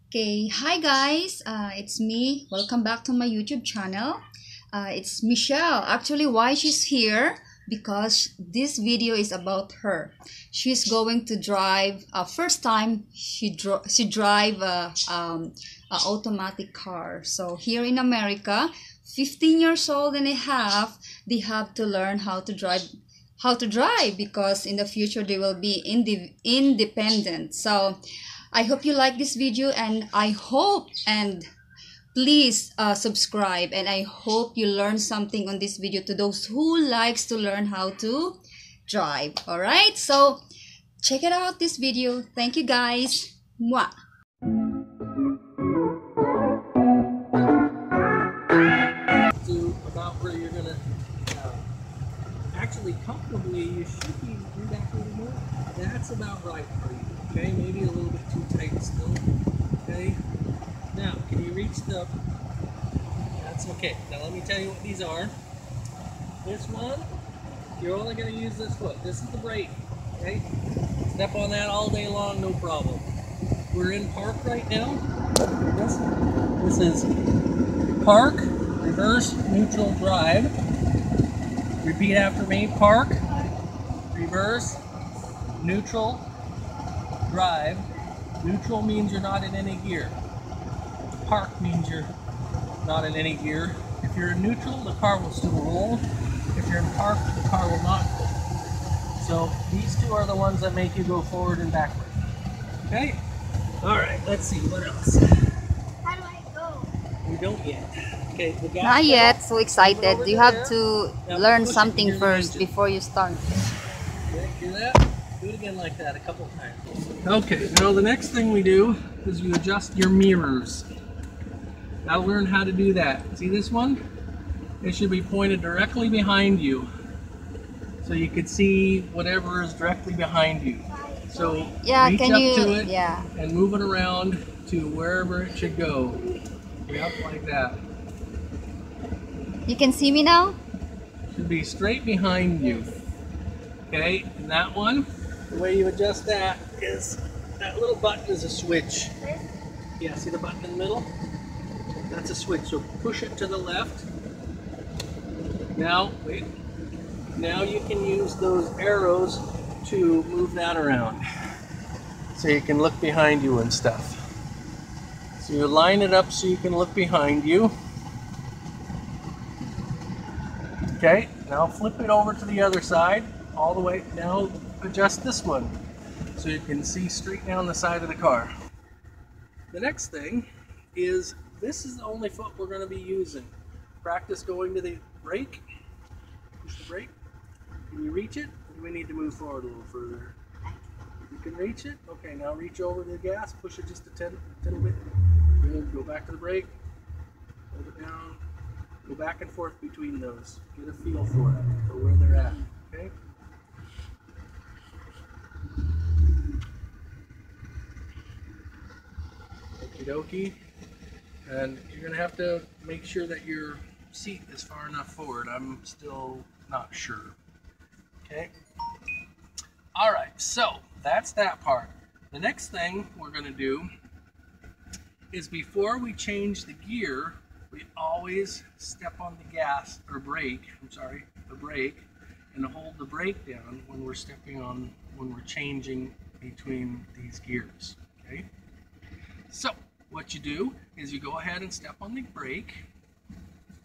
Okay, hi guys, it's me. Welcome back to my YouTube channel. It's Michelle. Actually, why she's here? Because this video is about her. She's going to drive. First time she drive a automatic car. So here in America, 15 years old and a half, they have to learn how to drive because in the future they will be independent. So I hope you like this video, and I hope and please subscribe, and I hope you learn something on this video to those who likes to learn how to drive. All right, so check it out this video. Thank you guys. Mwah. To about where you're gonna actually comfortably, you should be back a little more. That's about right for you. Okay, maybe a little bit too tight still. Okay, now can you reach the? That's okay. Now let me tell you what these are. This one, you're only gonna use this foot. This is the brake. Okay, step on that all day long, no problem. We're in park right now. This is park, reverse, neutral, drive. Repeat after me. Park, reverse, neutral, drive. Neutral means you're not in any gear. Park means you're not in any gear. If you're in neutral, the car will still roll. If you're in park, the car will not roll. So these two are the ones that make you go forward and backward. Okay? Alright, let's see, what else? How do I go? We don't yet. Okay, the gas Not pedal, yet. So move it excited. over You to have there. to Now learn push it something near the first engine. before you start. Okay, do that. Do it again like that a couple times. Okay, now the next thing we do is you adjust your mirrors. Gotta learn how to do that. See this one? It should be pointed directly behind you, so you could see whatever is directly behind you. So Yeah, reach can up you? to it Yeah. and move it around to wherever it should go. Yep, like that. You can see me now? Should be straight behind you. Okay, and that one, the way you adjust that is that little button is a switch. Yeah, see the button in the middle? That's a switch. So push it to the left. Now, wait. Now you can use those arrows to move that around. So you can look behind you and stuff. So you line it up so you can look behind you. Okay, now flip it over to the other side, all the way. Now adjust this one so you can see straight down the side of the car. The next thing is, this is the only foot we're going to be using. Practice going to the brake. Push the brake. Can you reach it? Or do we need to move forward a little further? You can reach it? Okay, now reach over to the gas, push it just a little bit. Good, go back to the brake. Hold it down. Go back and forth between those. Get a feel for it, for where they're at. Okay? Okie dokie. And you're going to have to make sure that your seat is far enough forward. I'm still not sure. Okay? Alright, so that's that part. The next thing we're going to do is, before we change the gear, we always step on the gas or brake, the brake, and hold the brake down when we're when we're changing between these gears. Okay? So what you do is you go ahead and step on the brake.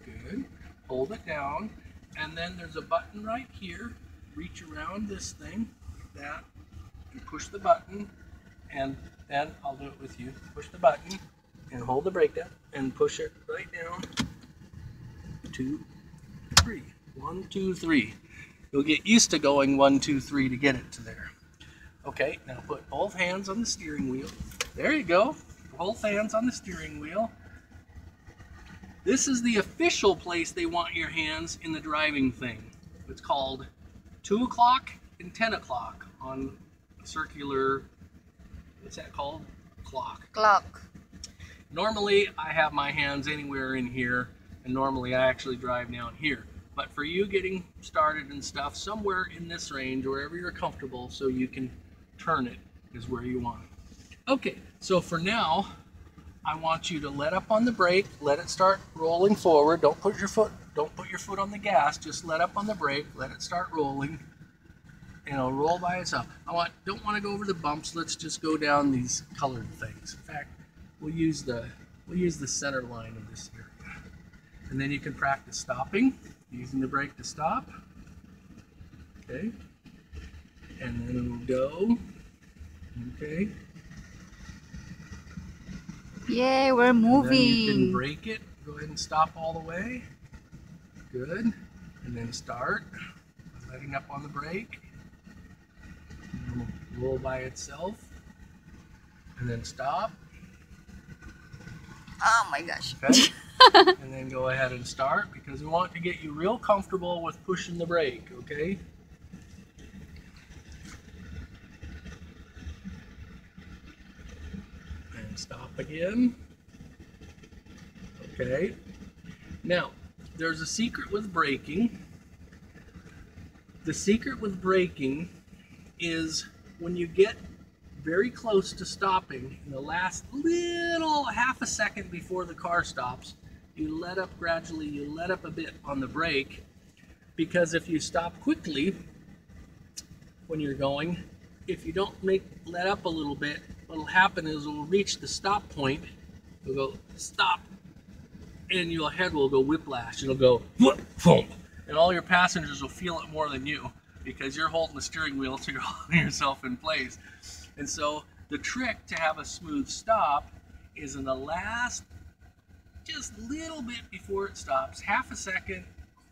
Good. Hold it down, and then there's a button right here. Reach around this thing like that and push the button, and then I'll do it with you. Push the button and hold the brake down and push it right down. 2, 3. 1, 2, 3. You'll get used to going 1, 2, 3 to get it to there. Okay, now put both hands on the steering wheel. There you go. Both hands on the steering wheel. This is the official place they want your hands in the driving thing. It's called 2 o'clock and 10 o'clock on a circular, what's that called? Clock. Clock. Normally I have my hands anywhere in here, and normally I actually drive down here. But for you getting started and stuff, somewhere in this range, wherever you're comfortable, so you can turn it, is where you want it. Okay, so for now, I want you to let up on the brake, let it start rolling forward. Don't put your foot on the gas, just let up on the brake, let it start rolling, and it'll roll by itself. Don't want to go over the bumps, let's just go down these colored things. In fact, we'll use the center line of this area. And then you can practice stopping, using the brake to stop. Okay. And then it'll go. Okay. Yay, we're moving. And then you can brake it. Go ahead and stop all the way. Good. And then start. Letting up on the brake. And it'll roll by itself. And then stop. Oh my gosh. Okay. And then go ahead and start, because we want to get you real comfortable with pushing the brake, okay? And stop again. Okay. Now, there's a secret with braking. The secret with braking is when you get very close to stopping, in the last little half a second before the car stops, you let up gradually, you let up a bit on the brake, because if you stop quickly when you're going, if you don't let up a little bit, what'll happen is it'll reach the stop point, it'll go stop, and your head will go whiplash, it'll go whoop, boom, and all your passengers will feel it more than you, because you're holding the steering wheel, so you're holding yourself in place. And so the trick to have a smooth stop is in the last just little bit before it stops, half a second,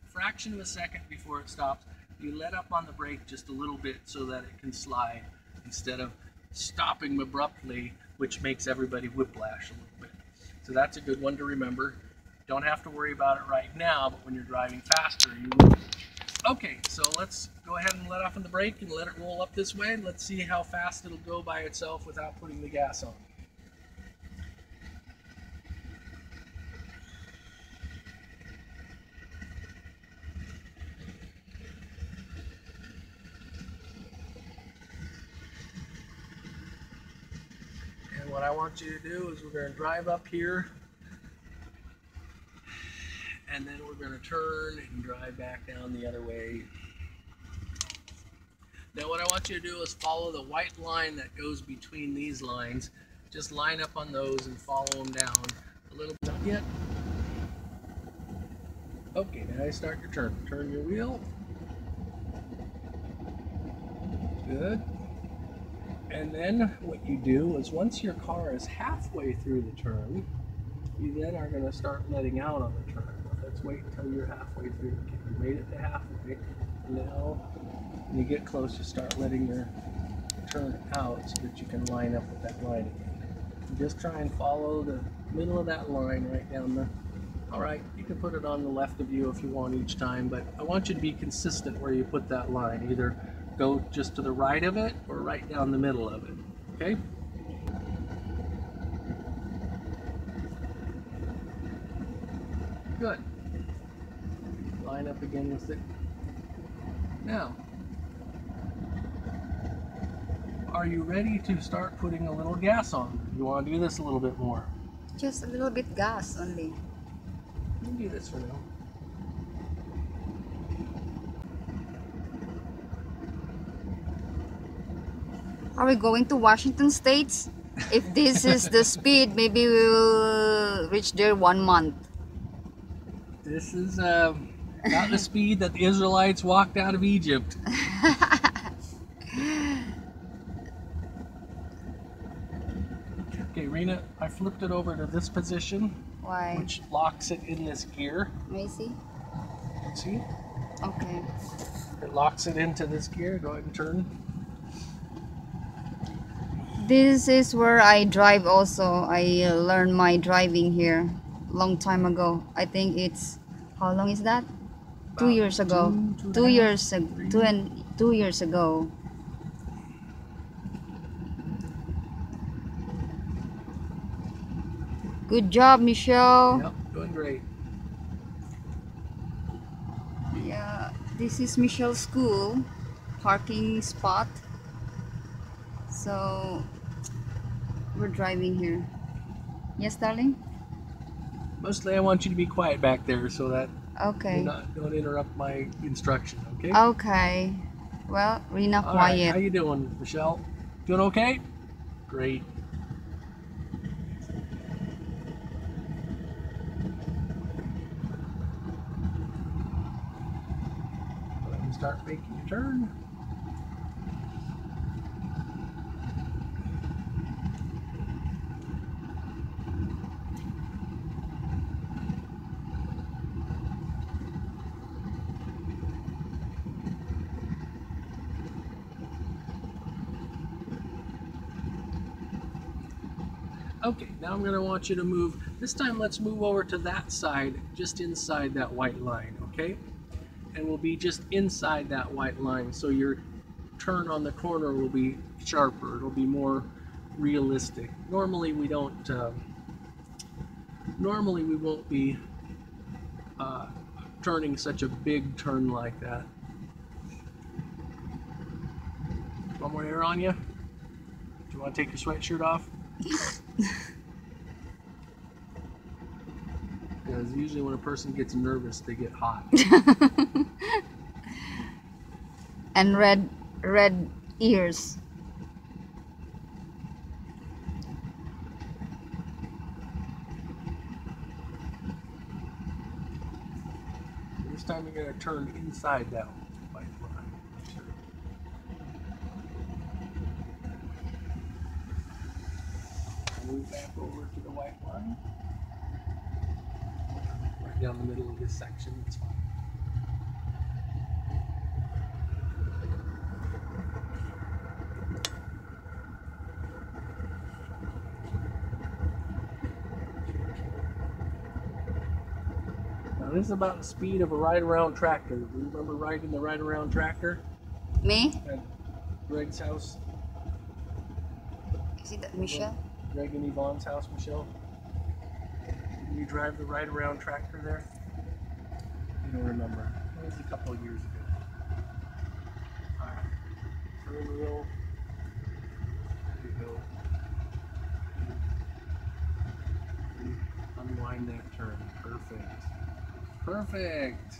fraction of a second before it stops, you let up on the brake just a little bit so that it can slide instead of stopping abruptly, which makes everybody whiplash a little bit. So that's a good one to remember. Don't have to worry about it right now, but when you're driving faster, you will. Okay, so let's go ahead and let off on the brake and let it roll up this way. Let's see how fast it'll go by itself without putting the gas on. And what I want you to do is we're going to drive up here, and then we're going to turn and drive back down the other way. Now what I want you to do is follow the white line that goes between these lines. Just line up on those and follow them down a little bit. Not yet. Okay, now you start your turn. Turn your wheel. Good. And then what you do is once your car is halfway through the turn, you then are going to start letting out on the turn. Let's wait until you're halfway through. Okay, you made it to halfway. Now, when you get close, you start letting your turn out so that you can line up with that line again. You just try and follow the middle of that line right down the... Alright, you can put it on the left of you if you want each time, but I want you to be consistent where you put that line. Either go just to the right of it or right down the middle of it. Okay? Good. Line up again with it. Now, are you ready to start putting a little gas on? You want to do this a little bit more? Just a little bit gas only. You can do this for now. Are we going to Washington State? If this is the speed, maybe we will reach there 1 month. This is not the speed that the Israelites walked out of Egypt. Okay, Rena, I flipped it over to this position. Why? Which locks it in this gear. May I see? See? Okay. It locks it into this gear. Go ahead and turn. This is where I drive also. I learned my driving here long time ago. I think it's, how long is that? 2 years ago. 2 years ago. 2 years ago. Good job, Michelle. Yep, doing great. Yeah, this is Michelle's school parking spot. So we're driving here. Yes, darling? Mostly I want you to be quiet back there so that Okay. don't interrupt my instruction, okay? Okay. Well, Rina, All right, how quiet. you doing, Michelle? Doing okay? Great. Go ahead and start making your turn. Okay, now I'm going to want you to move. This time let's move over to that side, just inside that white line, okay? And we'll be just inside that white line, so your turn on the corner will be sharper. It'll be more realistic. Normally we don't. Normally we won't be turning such a big turn like that. One more air on you. Do you want to take your sweatshirt off? Because usually when a person gets nervous, they get hot. And red ears. This time you're going to turn inside that white line. Sure. Move back over to the white line. Right down the middle of this section, it's fine. Now this is about the speed of a ride-around tractor. Do you remember riding the ride-around tractor Me? at Greg's house? Is it that Michelle? Greg and Yvonne's house, Michelle? Did you drive the ride-around tractor there? You don't remember. It was a couple of years ago. Alright. Turn the wheel. There you go. Unwind that turn. Perfect. Perfect.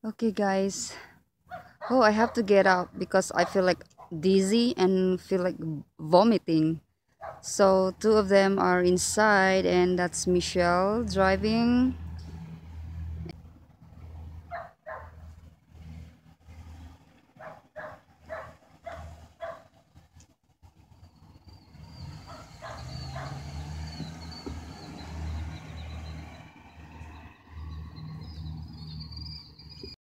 Okay, guys. Oh, I have to get out because I feel like dizzy and feel like vomiting. So two of them are inside, and that's Michelle driving.